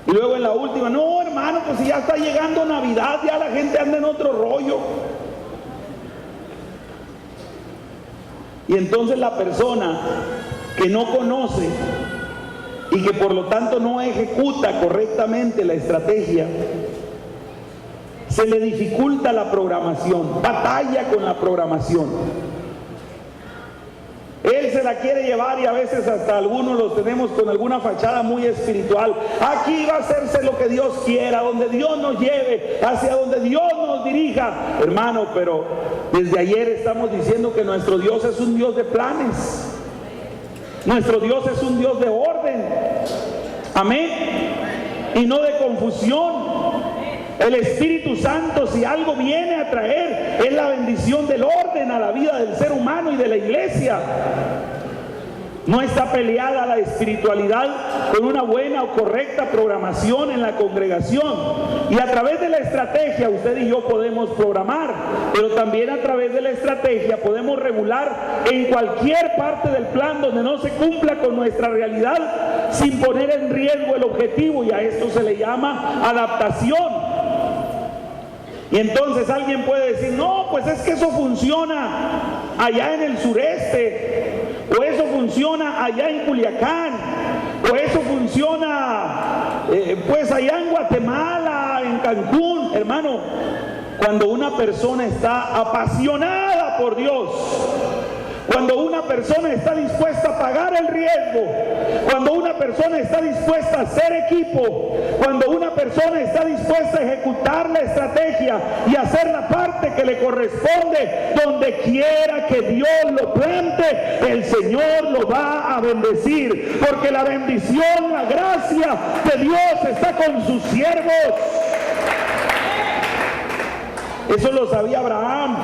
Y luego en la última: no, hermano, pues si ya está llegando Navidad, ya la gente anda en otro rollo. Y entonces la persona que no conoce y que por lo tanto no ejecuta correctamente la estrategia, se le dificulta la programación, batalla con la programación. Él se la quiere llevar y a veces hasta algunos los tenemos con alguna fachada muy espiritual. Aquí va a hacerse lo que Dios quiera, donde Dios nos lleve, hacia donde Dios nos dirija. Hermano, pero desde ayer estamos diciendo que nuestro Dios es un Dios de planes. Nuestro Dios es un Dios de orden. Amén. Y no de confusión. El Espíritu Santo, si algo viene a traer, es la bendición del orden a la vida del ser humano y de la iglesia. No está peleada la espiritualidad con una buena o correcta programación en la congregación. Y a través de la estrategia usted y yo podemos programar, pero también a través de la estrategia podemos regular en cualquier parte del plan donde no se cumpla con nuestra realidad, sin poner en riesgo el objetivo, y a esto se le llama adaptación. Y entonces alguien puede decir, no, pues es que eso funciona allá en el sureste, o eso funciona allá en Culiacán, o eso funciona pues allá en Guatemala, en Cancún. Hermano, cuando una persona está apasionada por Dios, cuando una persona está dispuesta a pagar el riesgo, cuando una persona está dispuesta a hacer equipo, cuando una persona está dispuesta a ejecutar la estrategia y hacer la parte que le corresponde, donde quiera que Dios lo plante, el Señor lo va a bendecir, porque la bendición, la gracia de Dios está con sus siervos. Eso lo sabía Abraham.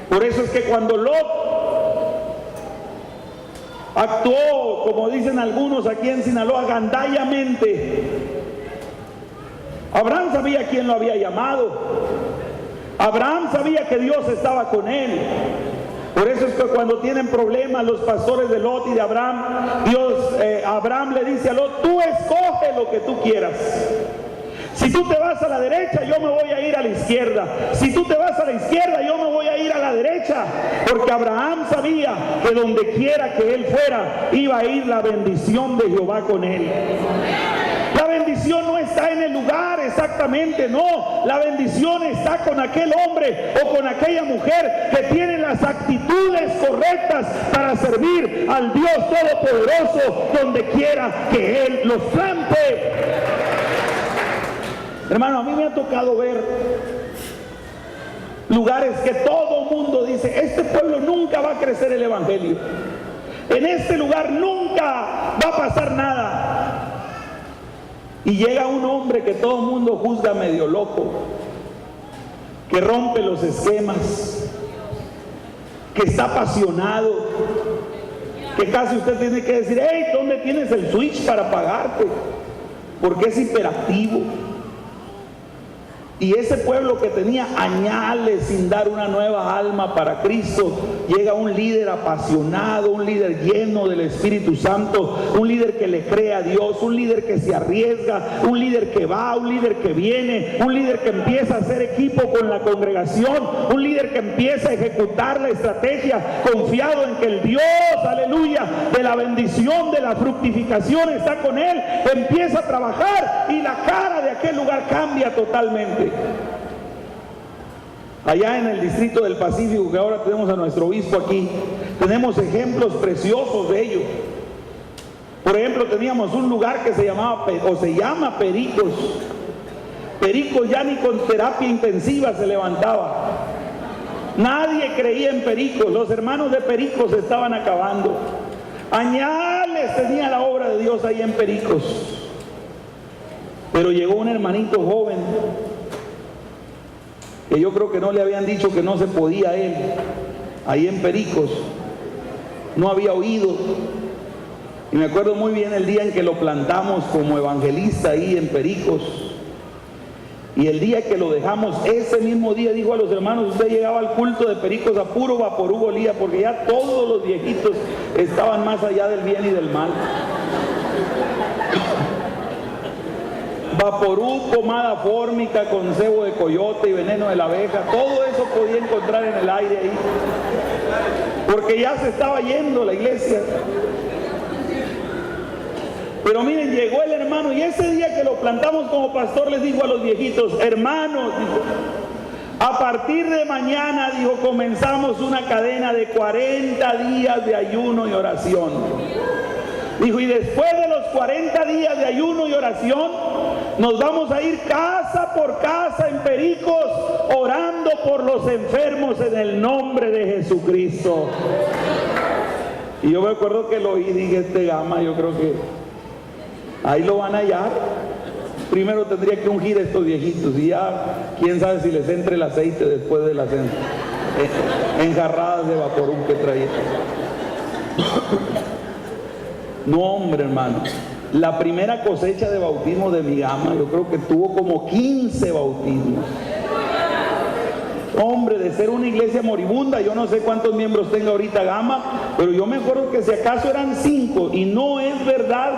Por eso es que cuando Lot actuó, como dicen algunos aquí en Sinaloa, gandallamente, Abraham sabía quién lo había llamado. Abraham sabía que Dios estaba con él. Por eso es que cuando tienen problemas los pastores de Lot y de Abraham, Abraham le dice a Lot, tú escoge lo que tú quieras. Si tú te vas a la derecha, yo me voy a ir a la izquierda. Si tú te vas a la izquierda, yo me voy a ir a la derecha. Porque Abraham sabía que donde quiera que él fuera, iba a ir la bendición de Jehová con él. La bendición no está en el lugar exactamente, no. La bendición está con aquel hombre o con aquella mujer que tiene las actitudes correctas para servir al Dios Todopoderoso donde quiera que Él los plante. Hermano, a mí me ha tocado ver lugares que todo mundo dice, este pueblo nunca va a crecer el evangelio. En este lugar nunca va a pasar nada. Y llega un hombre que todo el mundo juzga medio loco, que rompe los esquemas, que está apasionado, que casi usted tiene que decir, hey, ¿dónde tienes el switch para pagarte? Porque es hiperactivo. Y ese pueblo que tenía añales sin dar una nueva alma para Cristo, llega un líder apasionado, un líder lleno del Espíritu Santo, un líder que le cree a Dios, un líder que se arriesga, un líder que va, un líder que viene, un líder que empieza a hacer equipo con la congregación, un líder que empieza a ejecutar la estrategia, confiado en que el Dios, aleluya, de la bendición, de la fructificación está con él, empieza a trabajar y la cara de aquel lugar cambia totalmente. Allá en el distrito del Pacífico, que ahora tenemos a nuestro obispo aquí, tenemos ejemplos preciosos de ello. Por ejemplo, teníamos un lugar que se llama Pericos. Pericos ya ni con terapia intensiva se levantaba. Nadie creía en Pericos. Los hermanos de Pericos se estaban acabando. Añales tenía la obra de Dios ahí en Pericos. Pero llegó un hermanito joven que yo creo que no le habían dicho que no se podía él, ahí en Pericos, no había oído. Y me acuerdo muy bien el día en que lo plantamos como evangelista ahí en Pericos. Y el día que lo dejamos, ese mismo día dijo a los hermanos, usted llegaba al culto de Pericos a puro vaporú olía, porque ya todos los viejitos estaban más allá del bien y del mal. Vaporú, pomada fórmica con cebo de coyote y veneno de la abeja, todo eso podía encontrar en el aire ahí, porque ya se estaba yendo la iglesia. Pero miren, llegó el hermano y ese día que lo plantamos como pastor les dijo a los viejitos, hermanos, dijo, A partir de mañana, dijo, comenzamos una cadena de 40 días de ayuno y oración. Dijo, y después de los 40 días de ayuno y oración, nos vamos a ir casa por casa en Pericos, orando por los enfermos en el nombre de Jesucristo. Y yo me acuerdo que lo oí y dije, este Gama, yo creo que ahí lo van a hallar. Primero tendría que ungir a estos viejitos y ya, quién sabe si les entre el aceite después de las enjarradas de vaporú que traía. No, hombre, hermano, la primera cosecha de bautismo de mi Gama, yo creo que tuvo como 15 bautismos. Hombre, de ser una iglesia moribunda, yo no sé cuántos miembros tenga ahorita Gama, pero yo me acuerdo que si acaso eran 5, y no es verdad.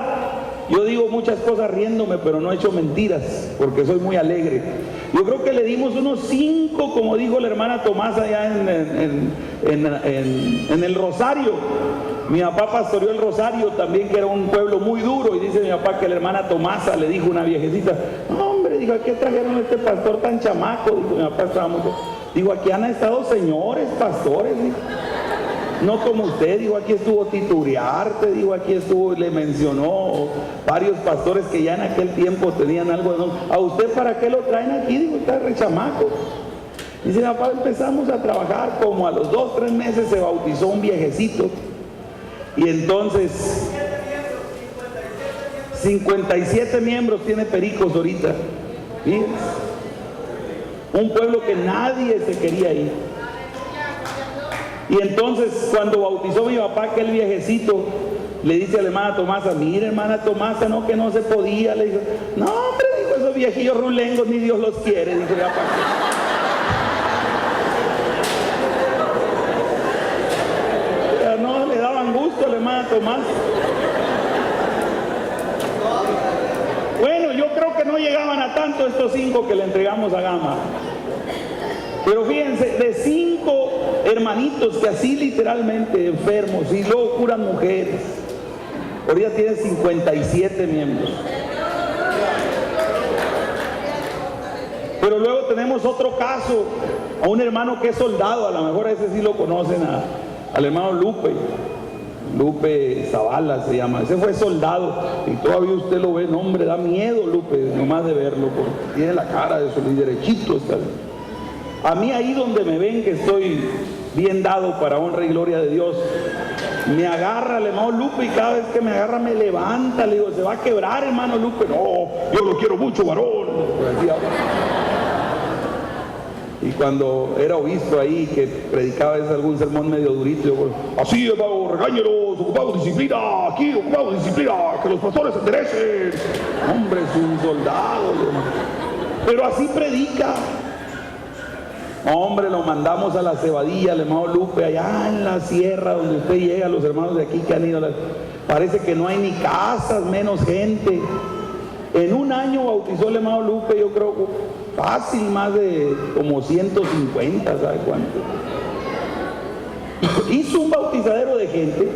Yo digo muchas cosas riéndome, pero no he hecho mentiras, porque soy muy alegre. Yo creo que le dimos unos 5, como dijo la hermana Tomasa allá en el Rosario. Mi papá pastoreó el Rosario también, que era un pueblo muy duro, y dice mi papá que la hermana Tomasa le dijo a una viejecita, no, hombre, dijo, ¿a qué trajeron a este pastor tan chamaco? Dijo, mi papá estaba muy... Digo, aquí han estado señores, pastores, dijo. No como usted, digo, aquí estuvo Tito Uriarte, digo, aquí estuvo, le mencionó varios pastores que ya en aquel tiempo tenían algo de nombre. ¿A usted para qué lo traen aquí? Digo, está re chamaco. Dice, papá, empezamos a trabajar, como a los 2, 3 meses se bautizó un viejecito. Y entonces, 57 miembros tiene Pericos ahorita. ¿Sí? Un pueblo que nadie se quería ir. Y entonces cuando bautizó mi papá, aquel viejecito, le dice a la hermana Tomasa, mire hermana Tomasa, no, que no se podía. Le dijo, no hombre, dijo, esos viejillos rulengos ni Dios los quiere, dijo mi papá. Ya no le daban gusto a la hermana Tomasa. Bueno, yo creo que no llegaban a tanto estos 5 que le entregamos a Gama. Pero fíjense, de 5 hermanitos que así literalmente enfermos y luego curan mujeres, ahorita tiene 57 miembros. Pero luego tenemos otro caso, a un hermano que es soldado, a lo mejor a ese sí lo conocen, al hermano Lupe Zavala se llama, ese fue soldado y todavía usted lo ve, no hombre, da miedo Lupe, nomás de verlo, porque tiene la cara de su derechito está bien. A mí ahí donde me ven que estoy bien dado para honra y gloria de Dios, me agarra el hermano Lupe y cada vez que me agarra me levanta, le digo, se va a quebrar hermano Lupe, no, yo lo quiero mucho varón. Y cuando era obispo ahí, que predicaba algún sermón medio durito, yo, así hermano, regáñelos, ocupamos disciplina, aquí ocupamos disciplina, que los pastores se enderecen. Hombre, es un soldado, pero así predica. Hombre, lo mandamos a la Cebadilla, al hermano Lupe, allá en la sierra donde usted llega, los hermanos de aquí que han ido, parece que no hay ni casas, menos gente. En un año bautizó el hermano Lupe, yo creo, fácil, más de como 150, ¿sabe cuánto? Hizo un bautizadero de gente.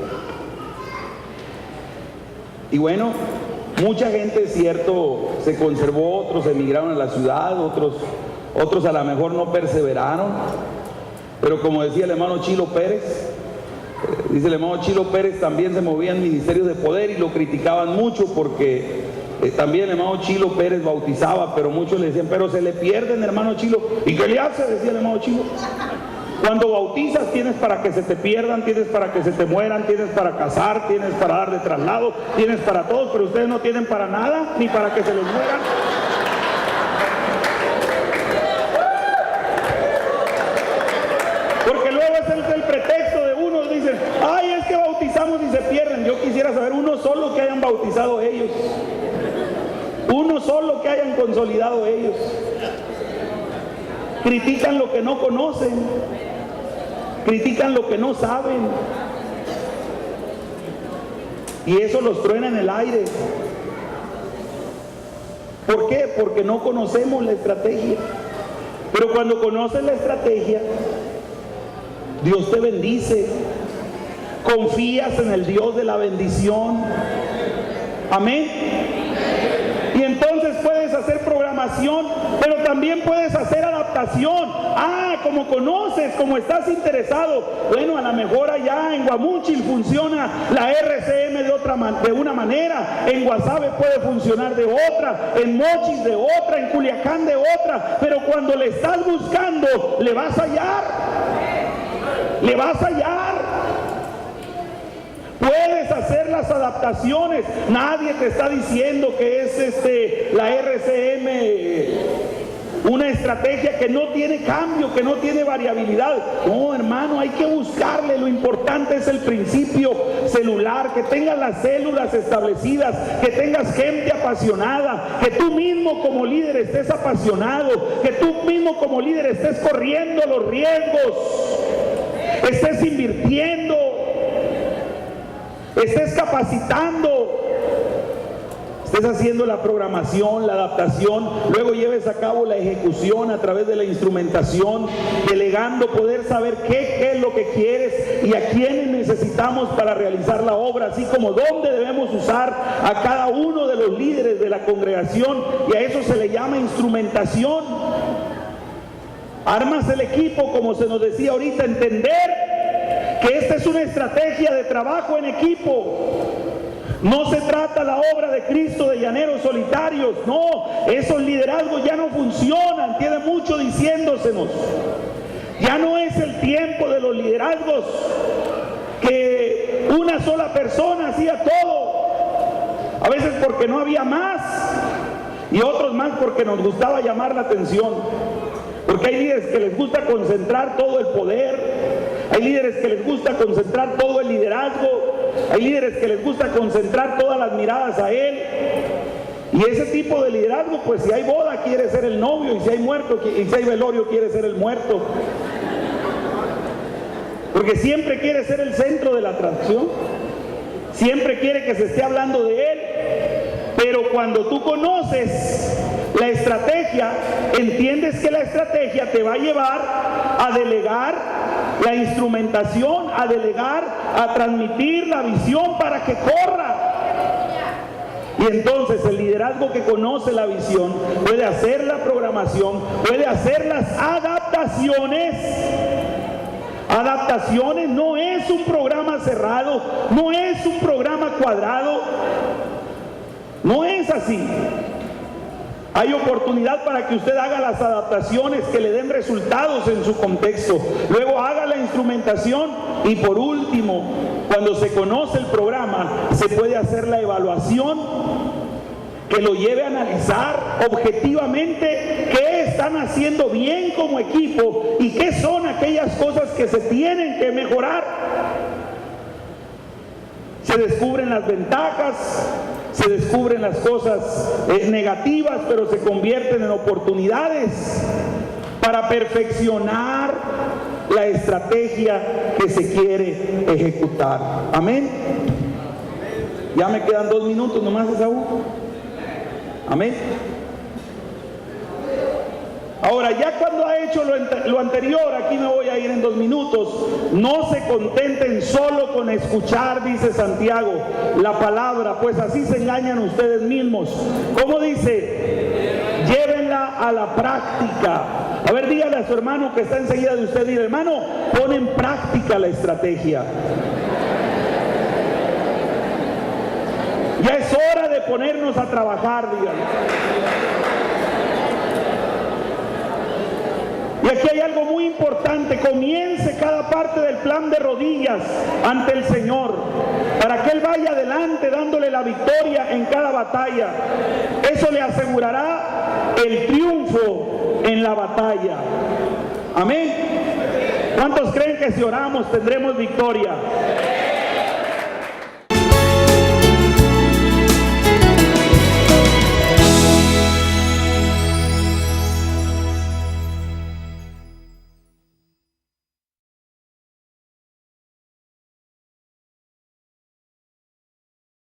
Y bueno, mucha gente, es cierto, se conservó, otros emigraron a la ciudad, otros a lo mejor no perseveraron, pero como decía el hermano Chilo Pérez, dice el hermano Chilo Pérez, también se movía en ministerios de poder y lo criticaban mucho porque también el hermano Chilo Pérez bautizaba, pero muchos le decían, pero se le pierden hermano Chilo. ¿Y qué le hace? Decía el hermano Chilo. Cuando bautizas tienes para que se te pierdan, tienes para que se te mueran, tienes para casar, tienes para dar de traslado, tienes para todos, pero ustedes no tienen para nada, ni para que se les mueran. Porque luego es el pretexto de unos, dicen, ay, es que bautizamos y se pierden. Yo quisiera saber uno solo que hayan bautizado ellos, uno solo que hayan consolidado ellos. Critican lo que no conocen, critican lo que no saben, y eso los truena en el aire. ¿Por qué? Porque no conocemos la estrategia. Pero cuando conoces la estrategia, Dios te bendice, confías en el Dios de la bendición. Amén. Y entonces puedes hacer programación, pero también también puedes hacer adaptación. Como conoces, como estás interesado, bueno, a lo mejor allá en Guamúchil funciona la RCM de una manera, en Guasave puede funcionar de otra, en Mochis de otra, en Culiacán de otra, pero cuando le estás buscando, le vas a hallar. Le vas a hallar. Puedes hacer las adaptaciones. Nadie te está diciendo que es la RCM una estrategia que no tiene cambio, que no tiene variabilidad. No, hermano, hay que buscarle. Lo importante es el principio celular, que tengas las células establecidas, que tengas gente apasionada, que tú mismo como líder estés apasionado, que tú mismo como líder estés corriendo los riesgos, estés invirtiendo, estés capacitando, estés haciendo la programación, la adaptación, luego lleves a cabo la ejecución a través de la instrumentación, delegando, poder saber qué es lo que quieres y a quiénes necesitamos para realizar la obra, así como dónde debemos usar a cada uno de los líderes de la congregación, y a eso se le llama instrumentación. Armas el equipo, como se nos decía ahorita, entender que esta es una estrategia de trabajo en equipo. No se trata la obra de Cristo de llaneros solitarios, no, esos liderazgos ya no funcionan, tiene mucho diciéndosenos. Ya no es el tiempo de los liderazgos que una sola persona hacía todo, a veces porque no había más y otros más porque nos gustaba llamar la atención, porque hay líderes que les gusta concentrar todo el poder, hay líderes que les gusta concentrar todo el liderazgo, hay líderes que les gusta concentrar todas las miradas a él. Y ese tipo de liderazgo, pues si hay boda quiere ser el novio, y si hay muerto, y si hay velorio quiere ser el muerto, porque siempre quiere ser el centro de la atracción, siempre quiere que se esté hablando de él. Pero cuando tú conoces la estrategia, entiendes que la estrategia te va a llevar a delegar la instrumentación, a delegar, a transmitir la visión para que corra. Y entonces el liderazgo que conoce la visión puede hacer la programación, puede hacer las adaptaciones. Adaptaciones no es un programa cerrado, no es un programa cuadrado, no es así. Hay oportunidad para que usted haga las adaptaciones que le den resultados en su contexto. Luego haga la instrumentación y por último, cuando se conoce el programa, se puede hacer la evaluación que lo lleve a analizar objetivamente qué están haciendo bien como equipo y qué son aquellas cosas que se tienen que mejorar. Se descubren las ventajas, se descubren las cosas negativas, pero se convierten en oportunidades para perfeccionar la estrategia que se quiere ejecutar. Amén. Ya me quedan 2 minutos nomás, Esaú. Amén. Ahora, ya cuando ha hecho lo anterior, aquí me voy a ir en 2 minutos, no se contenten solo con escuchar, dice Santiago, la palabra, pues así se engañan ustedes mismos. ¿Cómo dice? Llévenla a la práctica. A ver, dígale a su hermano que está enseguida de usted, dile, hermano, pon en práctica la estrategia. Ya es hora de ponernos a trabajar, dígale. Y aquí hay algo muy importante: comience cada parte del plan de rodillas ante el Señor, para que Él vaya adelante dándole la victoria en cada batalla. Eso le asegurará el triunfo en la batalla. Amén. ¿Cuántos creen que si oramos tendremos victoria?